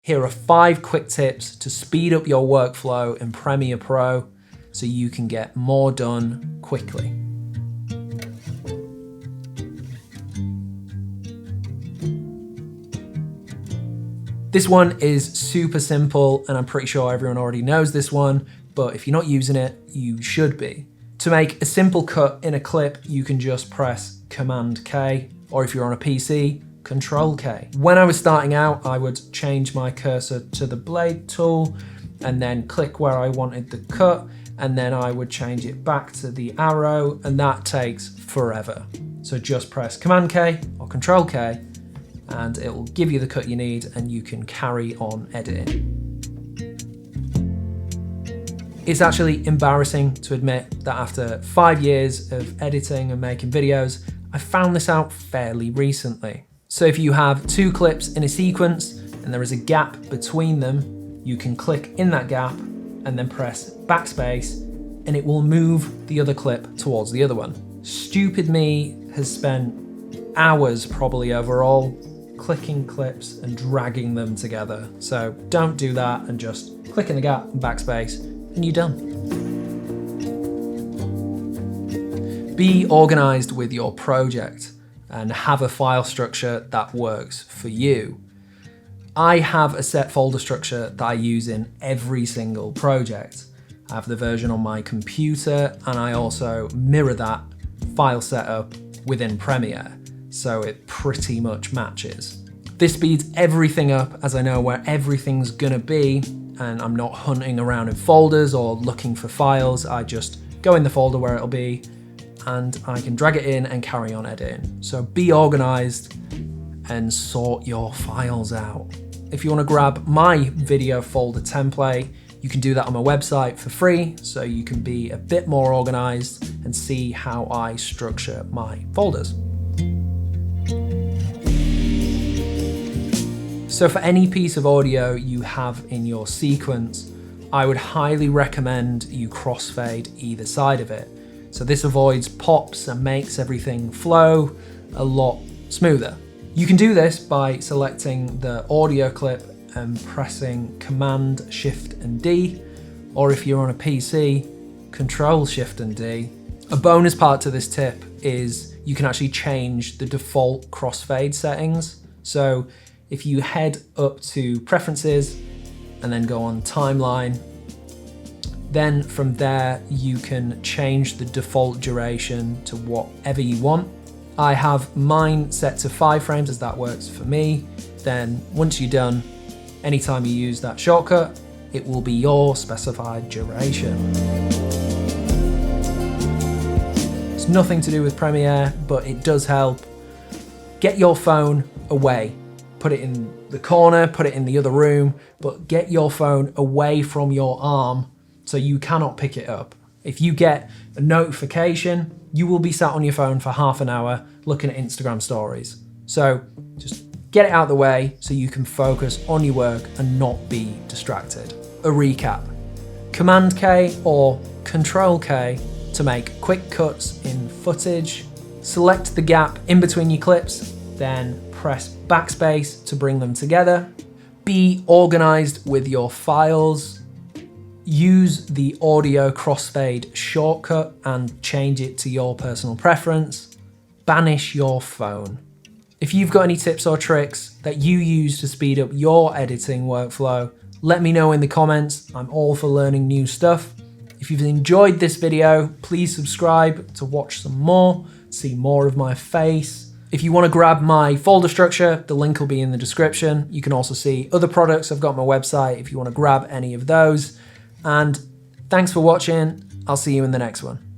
Here are 5 quick tips to speed up your workflow in Premiere Pro so you can get more done quickly. This one is super simple, and I'm pretty sure everyone already knows this one, but if you're not using it, you should be. To make a simple cut in a clip, you can just press Command K, or if you're on a PC, Control K. When I was starting out, I would change my cursor to the blade tool and then click where I wanted the cut, and then I would change it back to the arrow, and that takes forever. So just press Command K or Control K and it will give you the cut you need and you can carry on editing. It's actually embarrassing to admit that after 5 years of editing and making videos, I found this out fairly recently. So if you have 2 clips in a sequence and there is a gap between them, you can click in that gap and then press backspace and it will move the other clip towards the other one. Stupid me has spent hours probably overall clicking clips and dragging them together. So don't do that and just click in the gap and backspace and you're done. Be organized with your project and have a file structure that works for you. I have a set folder structure that I use in every single project. I have the version on my computer and I also mirror that file setup within Premiere, so it pretty much matches. This speeds everything up as I know where everything's gonna be and I'm not hunting around in folders or looking for files. I just go in the folder where it'll be and I can drag it in and carry on editing. So be organized and sort your files out. If you want to grab my video folder template, you can do that on my website for free, so you can be a bit more organized and see how I structure my folders. So for any piece of audio you have in your sequence, I would highly recommend you crossfade either side of it. So this avoids pops and makes everything flow a lot smoother. You can do this by selecting the audio clip and pressing Command Shift and D, or if you're on a PC, Control Shift and D. A bonus part to this tip is you can actually change the default crossfade settings. So if you head up to Preferences and then go on Timeline, then from there you can change the default duration to whatever you want. I have mine set to 5 frames as that works for me. Then once you're done, anytime you use that shortcut, it will be your specified duration. It's nothing to do with Premiere, but it does help. Get your phone away. Put it in the corner, put it in the other room, but get your phone away from your arm so you cannot pick it up. If you get a notification, you will be sat on your phone for half an hour looking at Instagram stories. So just get it out of the way so you can focus on your work and not be distracted. A recap: Command K or Control K to make quick cuts in footage. Select the gap in between your clips, then press backspace to bring them together. Be organized with your files. Use the audio crossfade shortcut and change it to your personal preference. Banish your phone. If you've got any tips or tricks that you use to speed up your editing workflow, let me know in the comments. I'm all for learning new stuff. If you've enjoyed this video, please subscribe to watch some more, see more of my face. If you want to grab my folder structure, the link will be in the description. You can also see other products I've got on my website if you want to grab any of those. And thanks for watching. I'll see you in the next one.